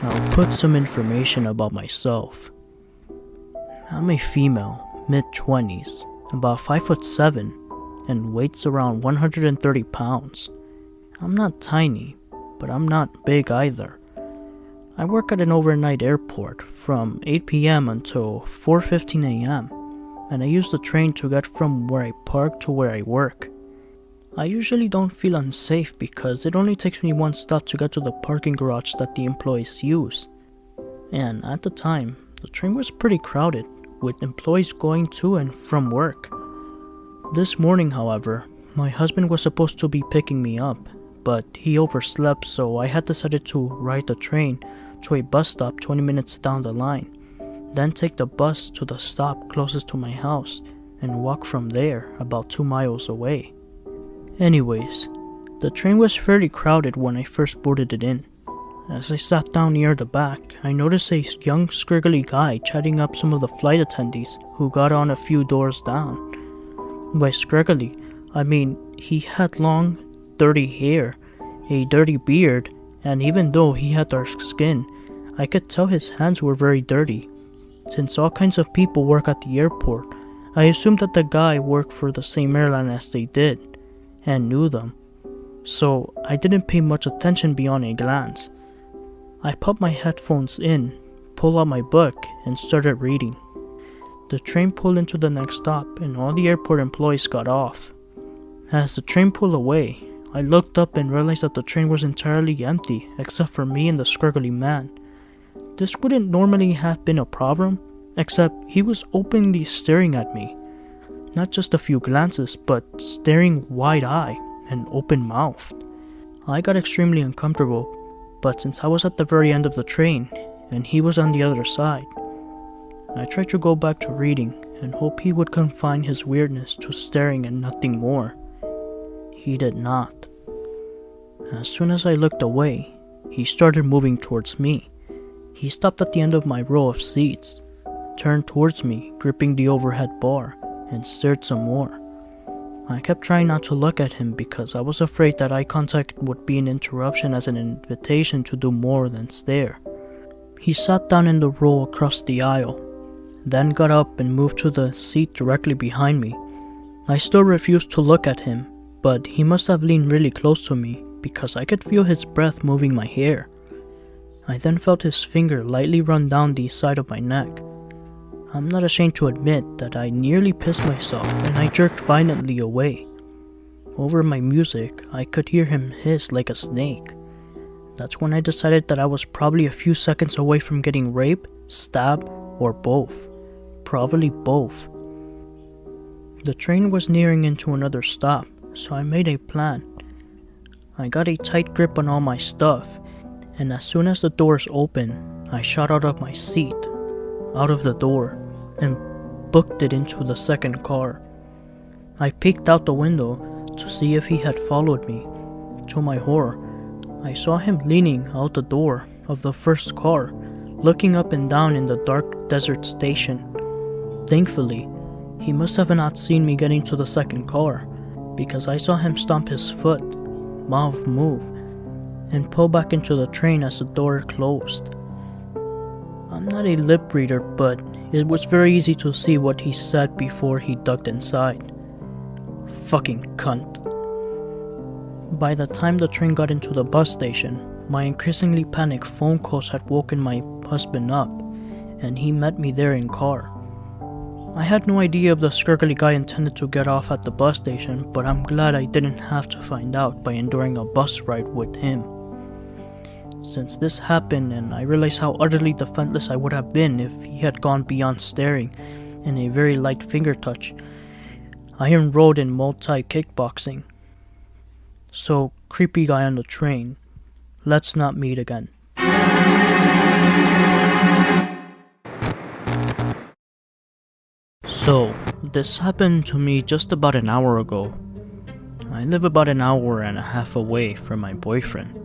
I'll put some information about myself. I'm a female, mid-20s, about 5'7", and weighs around 130 pounds. I'm not tiny, but I'm not big either. I work at an overnight airport from 8 p.m. until 4:15 a.m., and I use the train to get from where I park to where I work. I usually don't feel unsafe because it only takes me one stop to get to the parking garage that the employees use. And at the time, the train was pretty crowded, with employees going to and from work. This morning, however, my husband was supposed to be picking me up, but he overslept, so I had decided to ride the train to a bus stop 20 minutes down the line, then take the bus to the stop closest to my house and walk from there about 2 miles away. Anyways, the train was fairly crowded when I first boarded it in. As I sat down near the back, I noticed a young scriggly guy chatting up some of the flight attendees who got on a few doors down. By scriggly, I mean he had long, dirty hair, a dirty beard, and even though he had dark skin, I could tell his hands were very dirty. Since all kinds of people work at the airport, I assumed that the guy worked for the same airline as they did, and knew them, so I didn't pay much attention beyond a glance. I popped my headphones in, pulled out my book, and started reading. The train pulled into the next stop and all the airport employees got off. As the train pulled away, I looked up and realized that the train was entirely empty except for me and the scriggly man. This wouldn't normally have been a problem, except he was openly staring at me. Not just a few glances, but staring wide-eyed and open-mouthed. I got extremely uncomfortable, but since I was at the very end of the train, and he was on the other side, I tried to go back to reading and hope he would confine his weirdness to staring and nothing more. He did not. As soon as I looked away, he started moving towards me. He stopped at the end of my row of seats, turned towards me, gripping the overhead bar, and stared some more. I kept trying not to look at him because I was afraid that eye contact would be an interruption as an invitation to do more than stare. He sat down in the row across the aisle, then got up and moved to the seat directly behind me. I still refused to look at him, but he must have leaned really close to me because I could feel his breath moving my hair. I then felt his finger lightly run down the side of my neck. I'm not ashamed to admit that I nearly pissed myself and I jerked violently away. Over my music, I could hear him hiss like a snake. That's when I decided that I was probably a few seconds away from getting raped, stabbed, or both. Probably both. The train was nearing into another stop, so I made a plan. I got a tight grip on all my stuff, and as soon as the doors opened, I shot out of my seat, out of the door, and booked it into the second car. I peeked out the window to see if he had followed me. To my horror, I saw him leaning out the door of the first car, looking up and down in the dark desert station. Thankfully, he must have not seen me getting to the second car, because I saw him stomp his foot, mouth move, and pull back into the train as the door closed. I'm not a lip reader, but it was very easy to see what he said before he ducked inside. Fucking cunt. By the time the train got into the bus station, my increasingly panicked phone calls had woken my husband up, and he met me there in car. I had no idea if the scriggly guy intended to get off at the bus station, but I'm glad I didn't have to find out by enduring a bus ride with him. Since this happened and I realized how utterly defenseless I would have been if he had gone beyond staring and a very light finger touch, I enrolled in multi-kickboxing. So, creepy guy on the train, let's not meet again. So, this happened to me just about an hour ago. I live about an hour and a half away from my boyfriend.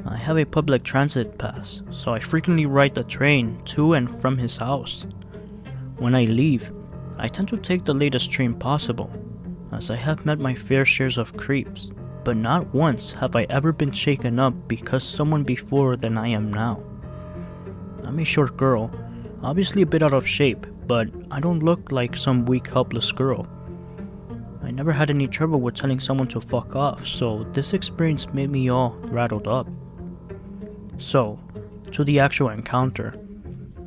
I have a public transit pass, so I frequently ride the train to and from his house. When I leave, I tend to take the latest train possible, as I have met my fair shares of creeps, but not once have I ever been shaken up because someone before than I am now. I'm a short girl, obviously a bit out of shape, but I don't look like some weak, helpless girl. I never had any trouble with telling someone to fuck off, so this experience made me all rattled up. So, to the actual encounter.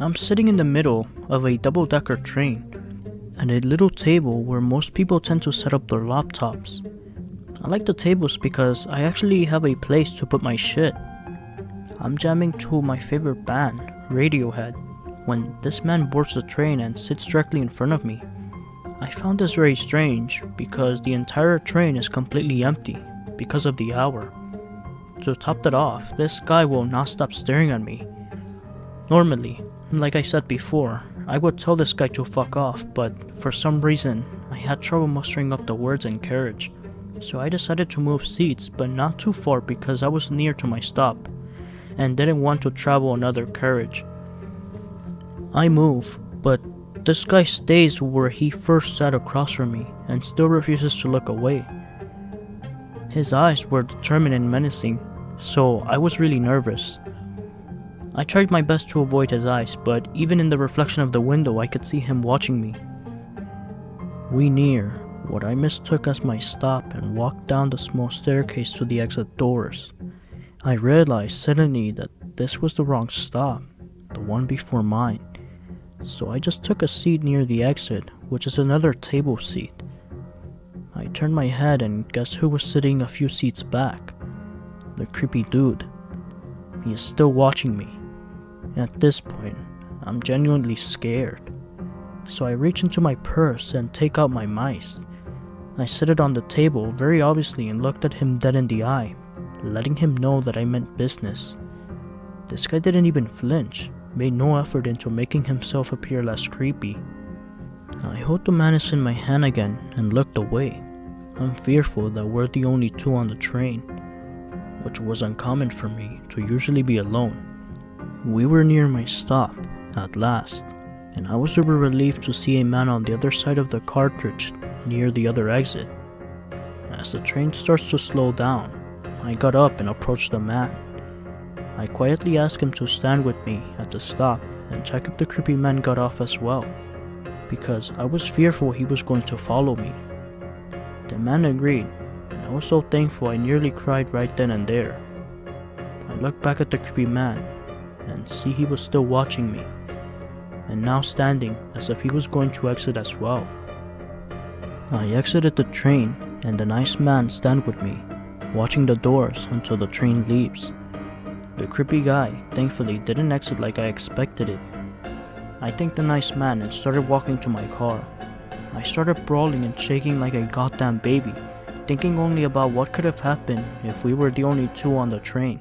I'm sitting in the middle of a double-decker train at a little table where most people tend to set up their laptops. I like the tables because I actually have a place to put my shit. I'm jamming to my favorite band, Radiohead, when this man boards the train and sits directly in front of me. I found this very strange because the entire train is completely empty because of the hour. To top that off, this guy will not stop staring at me. Normally, like I said before, I would tell this guy to fuck off, but for some reason, I had trouble mustering up the words and courage. So I decided to move seats, but not too far because I was near to my stop, and didn't want to travel another carriage. I move, but this guy stays where he first sat across from me, and still refuses to look away. His eyes were determined and menacing, so I was really nervous. I tried my best to avoid his eyes, but even in the reflection of the window I could see him watching me. We near what I mistook as my stop and walked down the small staircase to the exit doors. I realized suddenly that this was the wrong stop, the one before mine, so I just took a seat near the exit, which is another table seat. I turned my head and guess who was sitting a few seats back? The creepy dude. He is still watching me. At this point, I'm genuinely scared. So I reach into my purse and take out my mice. I set it on the table very obviously and looked at him dead in the eye, letting him know that I meant business. This guy didn't even flinch, made no effort into making himself appear less creepy. I hold the menace in my hand again and looked away. I'm fearful that we're the only two on the train, which was uncommon for me to usually be alone. We were near my stop, at last, and I was super relieved to see a man on the other side of the cartridge near the other exit. As the train starts to slow down, I got up and approached the man. I quietly asked him to stand with me at the stop and check if the creepy man got off as well, because I was fearful he was going to follow me. The man agreed, and I was so thankful I nearly cried right then and there. I looked back at the creepy man and see he was still watching me, and now standing as if he was going to exit as well. I exited the train and the nice man stand with me, watching the doors until the train leaves. The creepy guy thankfully didn't exit like I expected it. I thanked the nice man and started walking to my car. I started brawling and shaking like a goddamn baby, thinking only about what could have happened if we were the only two on the train.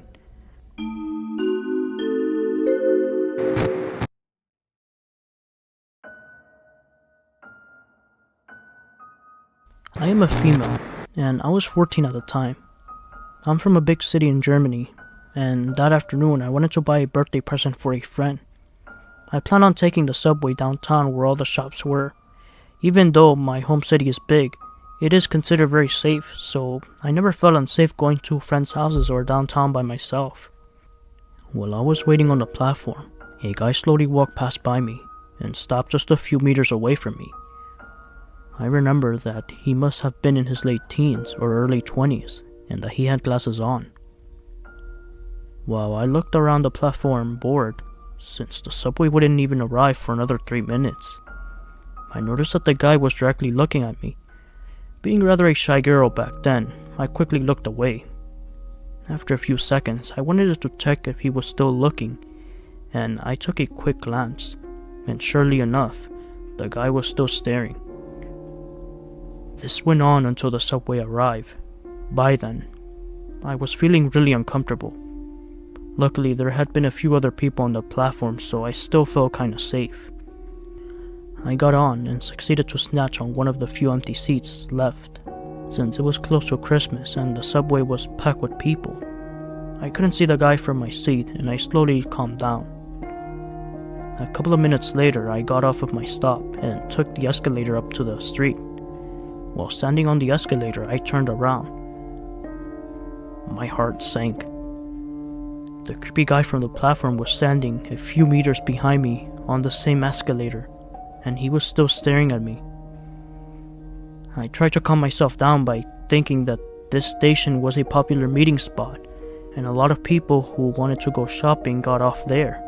I am a female, and I was 14 at the time. I'm from a big city in Germany, and that afternoon I wanted to buy a birthday present for a friend. I planned on taking the subway downtown where all the shops were. Even though my home city is big, it is considered very safe, so I never felt unsafe going to friends' houses or downtown by myself. While I was waiting on the platform, a guy slowly walked past by me and stopped just a few meters away from me. I remember that he must have been in his late teens or early 20s and that he had glasses on. While I looked around the platform bored, since the subway wouldn't even arrive for another 3 minutes, I noticed that the guy was directly looking at me. Being rather a shy girl back then, I quickly looked away. After a few seconds, I wanted to check if he was still looking, and I took a quick glance, and surely enough, the guy was still staring. This went on until the subway arrived. By then, I was feeling really uncomfortable. Luckily, there had been a few other people on the platform, so I still felt kinda safe. I got on and succeeded to snatch on one of the few empty seats left, since it was close to Christmas and the subway was packed with people. I couldn't see the guy from my seat and I slowly calmed down. A couple of minutes later, I got off of my stop and took the escalator up to the street. While standing on the escalator, I turned around. My heart sank. The creepy guy from the platform was standing a few meters behind me on the same escalator, and he was still staring at me. I tried to calm myself down by thinking that this station was a popular meeting spot, and a lot of people who wanted to go shopping got off there.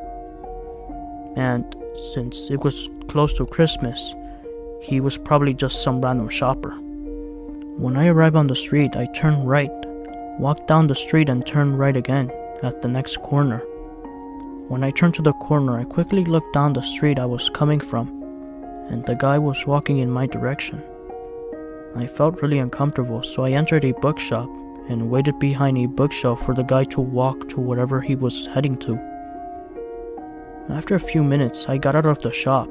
And since it was close to Christmas, he was probably just some random shopper. When I arrived on the street, I turned right, walked down the street and turned right again at the next corner. When I turned to the corner, I quickly looked down the street I was coming from, and the guy was walking in my direction. I felt really uncomfortable, so I entered a bookshop and waited behind a bookshelf for the guy to walk to wherever he was heading to. After a few minutes, I got out of the shop,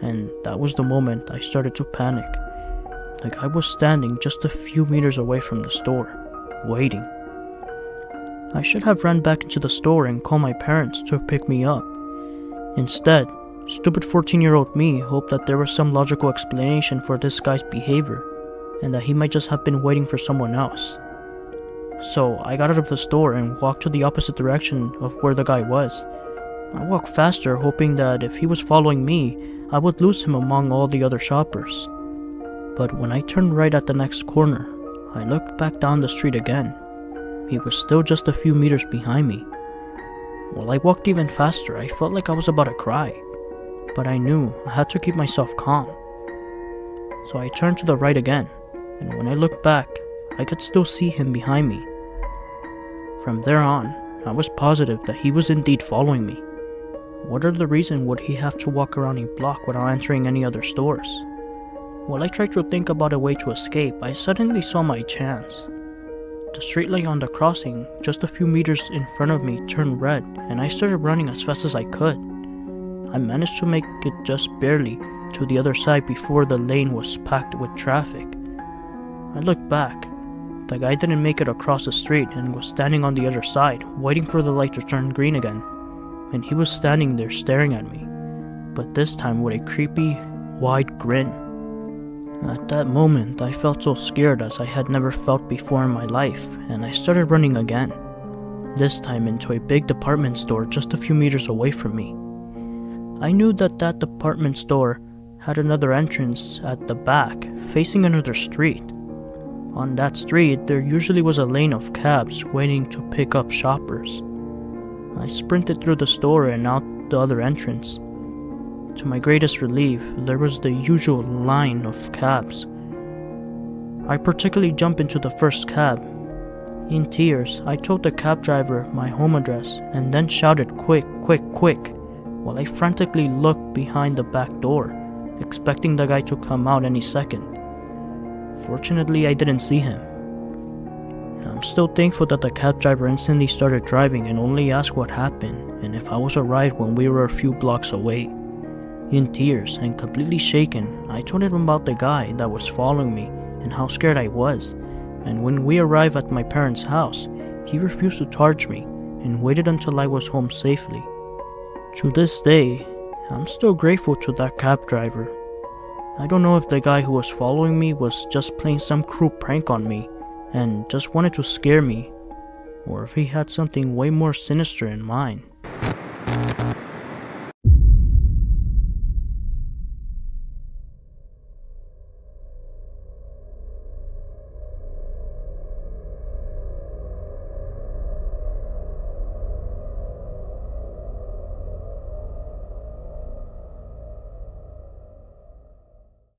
and that was the moment I started to panic. The guy was standing just a few meters away from the store, waiting. I should have run back into the store and called my parents to pick me up. Instead, stupid 14-year-old me hoped that there was some logical explanation for this guy's behavior, and that he might just have been waiting for someone else. So I got out of the store and walked to the opposite direction of where the guy was. I walked faster, hoping that if he was following me, I would lose him among all the other shoppers. But when I turned right at the next corner, I looked back down the street again. He was still just a few meters behind me. While I walked even faster, I felt like I was about to cry, but I knew I had to keep myself calm. So I turned to the right again, and when I looked back, I could still see him behind me. From there on, I was positive that he was indeed following me. What other reason would he have to walk around a block without entering any other stores? While I tried to think about a way to escape, I suddenly saw my chance. The streetlight on the crossing, just a few meters in front of me, turned red, and I started running as fast as I could. I managed to make it just barely to the other side before the lane was packed with traffic. I looked back. The guy didn't make it across the street and was standing on the other side, waiting for the light to turn green again. And he was standing there staring at me, but this time with a creepy, wide grin. At that moment, I felt so scared as I had never felt before in my life, and I started running again, this time into a big department store just a few meters away from me. I knew that department store had another entrance at the back, facing another street. On that street, there usually was a lane of cabs waiting to pick up shoppers. I sprinted through the store and out the other entrance. To my greatest relief, there was the usual line of cabs. I particularly jumped into the first cab. In tears, I told the cab driver my home address and then shouted, "Quick, quick, quick," while I frantically looked behind the back door, expecting the guy to come out any second. Fortunately, I didn't see him. I'm still thankful that the cab driver instantly started driving and only asked what happened and if I was alright when we were a few blocks away. In tears and completely shaken, I told him about the guy that was following me and how scared I was, and when we arrived at my parents' house, he refused to charge me and waited until I was home safely. To this day, I'm still grateful to that cab driver. I don't know if the guy who was following me was just playing some cruel prank on me and just wanted to scare me, or if he had something way more sinister in mind.